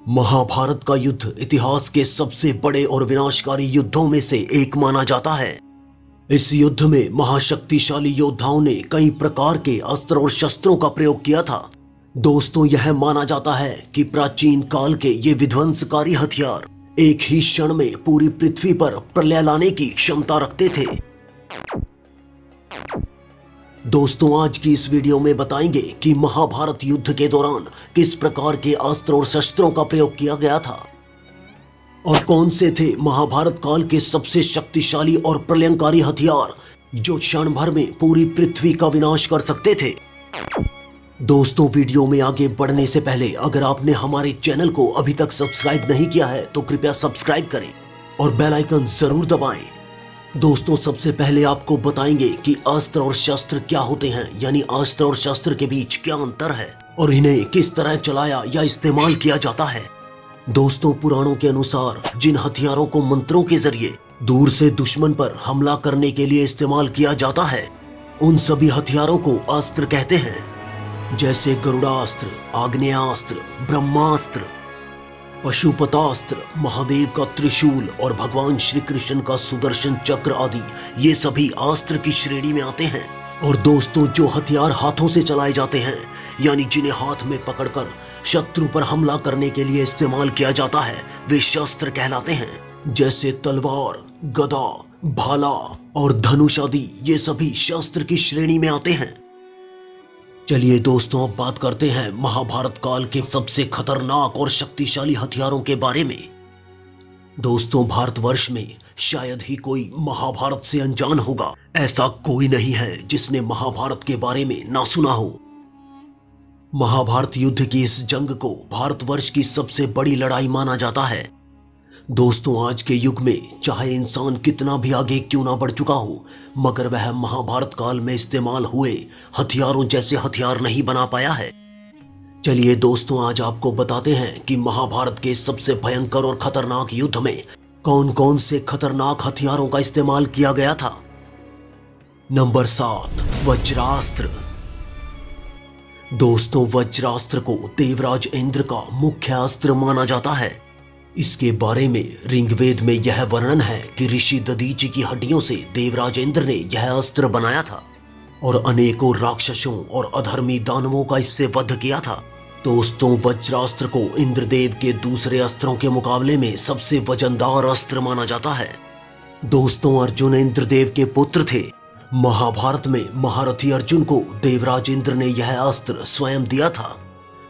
महाभारत का युद्ध इतिहास के सबसे बड़े और विनाशकारी युद्धों में से एक माना जाता है। इस युद्ध में महाशक्तिशाली योद्धाओं ने कई प्रकार के अस्त्र और शस्त्रों का प्रयोग किया था। दोस्तों, यह माना जाता है कि प्राचीन काल के ये विध्वंसकारी हथियार एक ही क्षण में पूरी पृथ्वी पर प्रलय लाने की क्षमता रखते थे। दोस्तों, आज की इस वीडियो में बताएंगे कि महाभारत युद्ध के दौरान किस प्रकार के अस्त्र और शस्त्रों का प्रयोग किया गया था और कौन से थे महाभारत काल के सबसे शक्तिशाली और प्रलयंकारी हथियार जो क्षण भर में पूरी पृथ्वी का विनाश कर सकते थे। दोस्तों, वीडियो में आगे बढ़ने से पहले अगर आपने हमारे चैनल को अभी तक सब्सक्राइब नहीं किया है तो कृपया सब्सक्राइब करें और बेल आइकन जरूर दबाएं। दोस्तों, सबसे पहले आपको बताएंगे कि अस्त्र और शस्त्र क्या होते हैं, यानी अस्त्र और शस्त्र के बीच क्या अंतर है और इन्हें किस तरह चलाया या इस्तेमाल किया जाता है। दोस्तों, पुराणों के अनुसार जिन हथियारों को मंत्रों के जरिए दूर से दुश्मन पर हमला करने के लिए इस्तेमाल किया जाता है, उन सभी हथियारों को अस्त्र कहते हैं, जैसे गरुड़ास्त्र, आग्नेयास्त्र, ब्रह्मास्त्र, पशुपतास्त्र, महादेव का त्रिशूल और भगवान श्री कृष्ण का सुदर्शन चक्र आदि ये सभी अस्त्र की श्रेणी में आते हैं। और दोस्तों, जो हथियार हाथों से चलाए जाते हैं, यानी जिन्हें हाथ में पकड़कर शत्रु पर हमला करने के लिए इस्तेमाल किया जाता है, वे शस्त्र कहलाते हैं, जैसे तलवार, गदा, भाला और धनुष आदि ये सभी शस्त्र की श्रेणी में आते हैं। चलिए दोस्तों, अब बात करते हैं महाभारत काल के सबसे खतरनाक और शक्तिशाली हथियारों के बारे में। दोस्तों, भारतवर्ष में शायद ही कोई महाभारत से अनजान होगा। ऐसा कोई नहीं है जिसने महाभारत के बारे में ना सुना हो। महाभारत युद्ध की इस जंग को भारतवर्ष की सबसे बड़ी लड़ाई माना जाता है। दोस्तों, आज के युग में चाहे इंसान कितना भी आगे क्यों ना बढ़ चुका हो, मगर वह महाभारत काल में इस्तेमाल हुए हथियारों जैसे हथियार नहीं बना पाया है। चलिए दोस्तों, आज आपको बताते हैं कि महाभारत के सबसे भयंकर और खतरनाक युद्ध में कौन कौन से खतरनाक हथियारों का इस्तेमाल किया गया था। नंबर 7, वज्रास्त्र। दोस्तों, वज्रास्त्र को देवराज इंद्र का मुख्य अस्त्र माना जाता है। इसके बारे में ऋग्वेद में यह वर्णन है कि ऋषि दधीचि की हड्डियों से देवराज इंद्र ने यह अस्त्र बनाया था और अनेकों राक्षसों और अधर्मी दानवों का इससे वध किया था। दोस्तों, वज्रास्त्र को इंद्रदेव के दूसरे अस्त्रों के मुकाबले में सबसे वजनदार अस्त्र माना जाता है। दोस्तों, अर्जुन इंद्रदेव के पुत्र थे। महाभारत में महारथी अर्जुन को देवराज इंद्र ने यह अस्त्र स्वयं दिया था।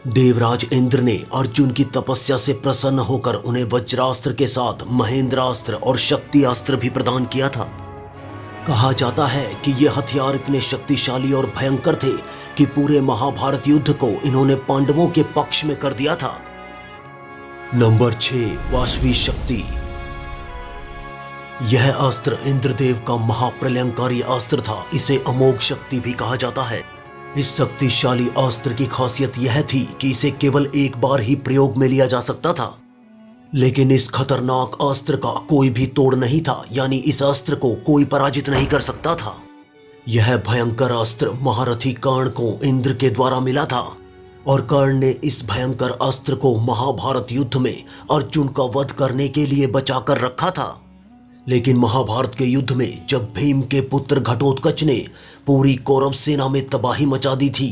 देवराज इंद्र ने अर्जुन की तपस्या से प्रसन्न होकर उन्हें वज्रास्त्र के साथ महेंद्रास्त्र और शक्ति अस्त्र भी प्रदान किया था। कहा जाता है कि ये हथियार इतने शक्तिशाली और भयंकर थे कि पूरे महाभारत युद्ध को इन्होंने पांडवों के पक्ष में कर दिया था। नंबर 6, वासवी शक्ति। यह अस्त्र इंद्रदेव का महाप्रलयंकारी अस्त्र था। इसे अमोघ शक्ति भी कहा जाता है। इस शक्तिशाली अस्त्र की खासियत यह थी कि इसे केवल एक बार ही प्रयोग में लिया जा सकता था, लेकिन इस खतरनाक अस्त्र का कोई भी तोड़ नहीं था, यानी इस अस्त्र को कोई पराजित नहीं कर सकता था। यह भयंकर अस्त्र महारथी कर्ण को इंद्र के द्वारा मिला था और कर्ण ने इस भयंकर अस्त्र को महाभारत युद्ध में अर्जुन का वध करने के लिए बचाकर रखा था। लेकिन महाभारत के युद्ध में जब भीम के पुत्र घटोत्कच ने पूरी कौरव सेना में तबाही मचा दी थी,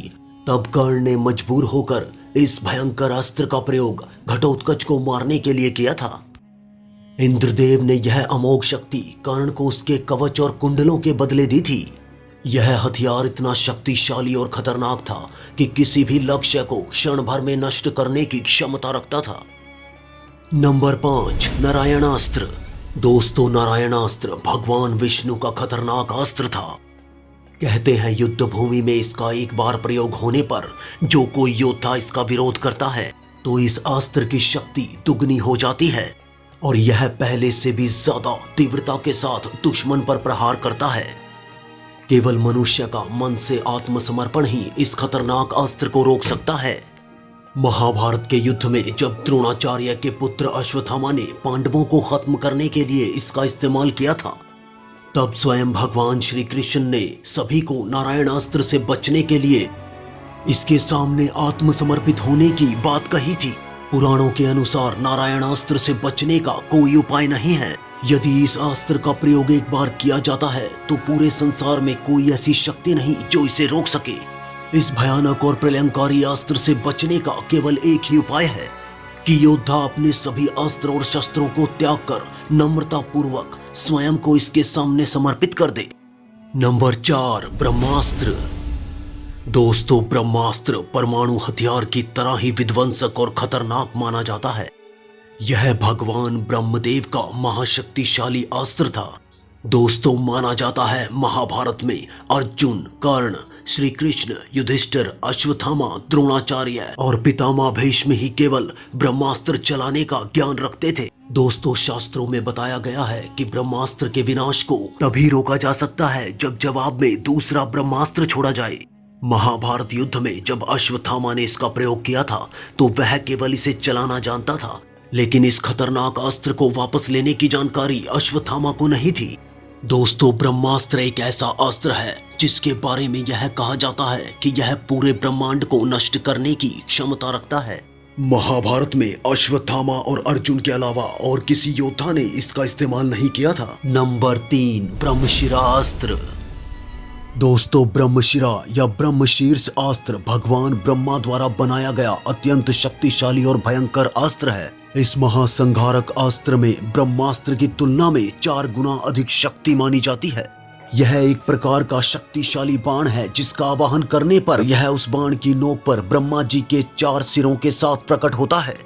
तब कर्ण ने मजबूर होकर इस भयंकर अस्त्र का प्रयोग घटोत्कच को मारने के लिए किया था। इंद्रदेव ने यह अमोघ शक्ति कर्ण को उसके कवच और कुंडलों के बदले दी थी। यह हथियार इतना शक्तिशाली और खतरनाक था कि किसी भी लक्ष्य को क्षण भर में नष्ट करने की क्षमता रखता था। नंबर 5, नारायणास्त्र। दोस्तों, नारायणास्त्र भगवान विष्णु का खतरनाक अस्त्र था। कहते हैं युद्ध भूमि में इसका एक बार प्रयोग होने पर जो कोई योद्धा इसका विरोध करता है तो इस अस्त्र की शक्ति दुगनी हो जाती है और यह पहले से भी ज्यादा तीव्रता के साथ दुश्मन पर प्रहार करता है। केवल मनुष्य का मन से आत्मसमर्पण ही इस खतरनाक अस्त्र को रोक सकता है। महाभारत के युद्ध में जब द्रोणाचार्य के पुत्र अश्वत्थामा ने पांडवों को खत्म करने के लिए इसका इस्तेमाल किया था, तब स्वयं भगवान श्री कृष्ण ने सभी को नारायणास्त्र से बचने के लिए इसके सामने आत्मसमर्पित होने की बात कही थी। पुराणों के अनुसार नारायणास्त्र से बचने का कोई उपाय नहीं है। यदि इस अस्त्र का प्रयोग एक बार किया जाता है तो पूरे संसार में कोई ऐसी शक्ति नहीं जो इसे रोक सके। इस भयानक और प्रलयंकारी अस्त्र से बचने का केवल एक ही उपाय है कि योद्धा अपने सभी अस्त्र और शस्त्रों को त्याग कर नम्रता पूर्वक स्वयं को इसके सामने समर्पित कर दे। नंबर 4, ब्रह्मास्त्र। दोस्तों, ब्रह्मास्त्र परमाणु हथियार की तरह ही विध्वंसक और खतरनाक माना जाता है। यह भगवान ब्रह्मदेव का महाशक्तिशाली अस्त्र था। दोस्तों, माना जाता है महाभारत में अर्जुन, कर्ण, श्री कृष्ण, युधिष्ठिर, अश्वत्थामा, द्रोणाचार्य और पितामह भीष्म ही केवल ब्रह्मास्त्र चलाने का ज्ञान रखते थे। दोस्तों, शास्त्रों में बताया गया है कि ब्रह्मास्त्र के विनाश को तभी रोका जा सकता है जब जवाब में दूसरा ब्रह्मास्त्र छोड़ा जाए। महाभारत युद्ध में जब अश्वत्थामा ने इसका प्रयोग किया था तो वह केवल इसे चलाना जानता था, लेकिन इस खतरनाक अस्त्र को वापस लेने की जानकारी अश्वत्थामा को नहीं थी। दोस्तों, ब्रह्मास्त्र एक ऐसा अस्त्र है जिसके बारे में यह कहा जाता है कि यह पूरे ब्रह्मांड को नष्ट करने की क्षमता रखता है। महाभारत में अश्वत्थामा और अर्जुन के अलावा और किसी योद्धा ने इसका इस्तेमाल नहीं किया था। नंबर 3, ब्रह्मशिरा अस्त्र। दोस्तों, ब्रह्मशिरा या ब्रह्मशीर्ष अस्त्र भगवान ब्रह्मा द्वारा बनाया गया अत्यंत शक्तिशाली और भयंकर अस्त्र है। इस महासंहारक अस्त्र में ब्रह्मास्त्र की तुलना में 4 गुना अधिक शक्ति मानी जाती है। यह एक प्रकार का शक्तिशाली बाण है जिसका आवाहन करने पर यह उस बाण की नोक पर ब्रह्मा जी के 4 सिरों के साथ प्रकट होता है।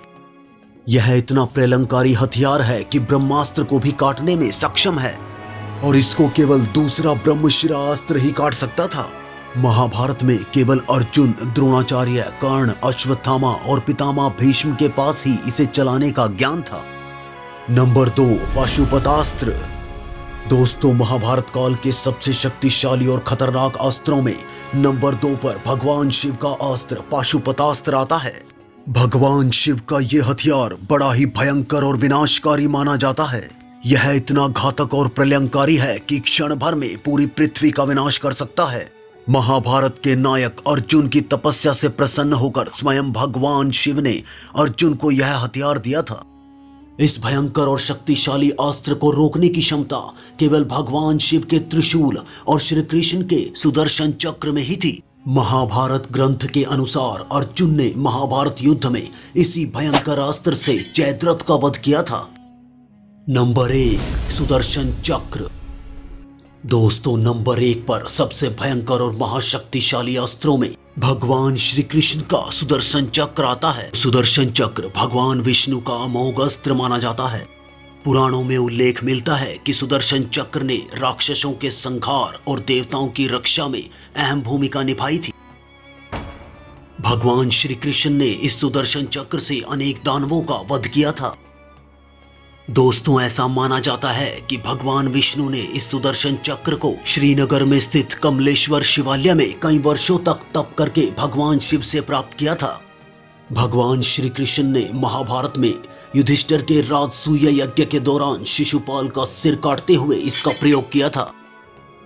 यह इतना प्रलंकारी हथियार है कि ब्रह्मास्त्र को भी काटने में सक्षम है और इसको केवल दूसरा ब्रह्मशिरा अस्त्र ही काट सकता था। महाभारत में केवल अर्जुन, द्रोणाचार्य, कर्ण, अश्वत्थामा और पितामह भीष्म के पास ही इसे चलाने का ज्ञान था। नंबर 2, पाशुपतास्त्र। दोस्तों, महाभारत काल के सबसे शक्तिशाली और खतरनाक अस्त्रों में नंबर 2 पर भगवान शिव का अस्त्र पाशुपतास्त्र आता है। भगवान शिव का यह हथियार बड़ा ही भयंकर और विनाशकारी माना जाता है। यह इतना घातक और प्रलयंकारी है कि क्षण भर में पूरी पृथ्वी का विनाश कर सकता है। महाभारत के नायक अर्जुन की तपस्या से प्रसन्न होकर स्वयं भगवान शिव ने अर्जुन को यह हथियार दिया था। इस भयंकर और शक्तिशाली अस्त्र को रोकने की क्षमता केवल भगवान शिव के त्रिशूल और श्री कृष्ण के सुदर्शन चक्र में ही थी। महाभारत ग्रंथ के अनुसार अर्जुन ने महाभारत युद्ध में इसी भयंकर अस्त्र से जयद्रथ का वध किया था। नंबर 1, सुदर्शन चक्र। दोस्तों, नंबर 1 पर सबसे भयंकर और महाशक्तिशाली अस्त्रों में भगवान श्री कृष्ण का सुदर्शन चक्र आता है। सुदर्शन चक्र भगवान विष्णु का अमोघ अस्त्र माना जाता है। पुराणों में उल्लेख मिलता है कि सुदर्शन चक्र ने राक्षसों के संहार और देवताओं की रक्षा में अहम भूमिका निभाई थी। भगवान श्री कृष्ण ने इस सुदर्शन चक्र से अनेक दानवों का वध किया था। दोस्तों, ऐसा माना जाता है कि भगवान विष्णु ने इस सुदर्शन चक्र को श्रीनगर में स्थित कमलेश्वर शिवालय में कई वर्षों तक तप करके भगवान शिव से प्राप्त किया था। भगवान श्री कृष्ण ने महाभारत में युधिष्ठिर के राजसूय यज्ञ के दौरान शिशुपाल का सिर काटते हुए इसका प्रयोग किया था।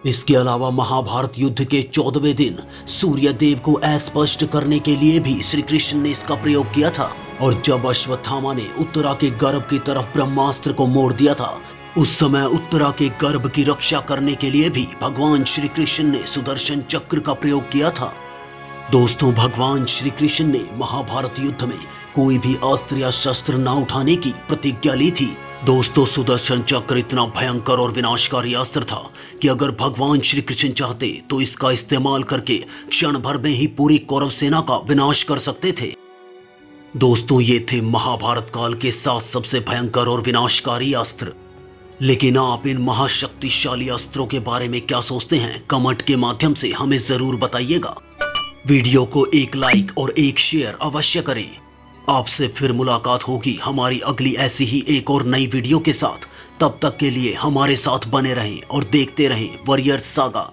इसके अलावा महाभारत युद्ध के 14वें दिन सूर्य देव को अस्पष्ट करने के लिए भी श्री कृष्ण ने इसका प्रयोग किया था। और जब अश्वत्थामा ने उत्तरा के गर्भ की तरफ ब्रह्मास्त्र को मोड़ दिया था, उस समय उत्तरा के गर्भ की रक्षा करने के लिए भी भगवान श्री कृष्ण ने सुदर्शन चक्र का प्रयोग किया था। दोस्तों, भगवान श्री कृष्ण ने महाभारत युद्ध में कोई भी अस्त्र या शस्त्र न उठाने की प्रतिज्ञा ली थी। दोस्तों, सुदर्शन चक्र इतना भयंकर और विनाशकारी अस्त्र था कि अगर भगवान श्री कृष्ण चाहते तो इसका इस्तेमाल करके क्षण भर में ही पूरी कौरव सेना का विनाश कर सकते थे। दोस्तों, ये थे महाभारत काल के 7 सबसे भयंकर और विनाशकारी अस्त्र। लेकिन आप इन महाशक्तिशाली अस्त्रों के बारे में क्या सोचते हैं? कमेंट के माध्यम से हमें जरूर बताइएगा। वीडियो को एक लाइक और एक शेयर अवश्य करें। आपसे फिर मुलाकात होगी हमारी अगली ऐसी ही एक और नई वीडियो के साथ। तब तक के लिए हमारे साथ बने रहें और देखते रहें वॉरियर सागा।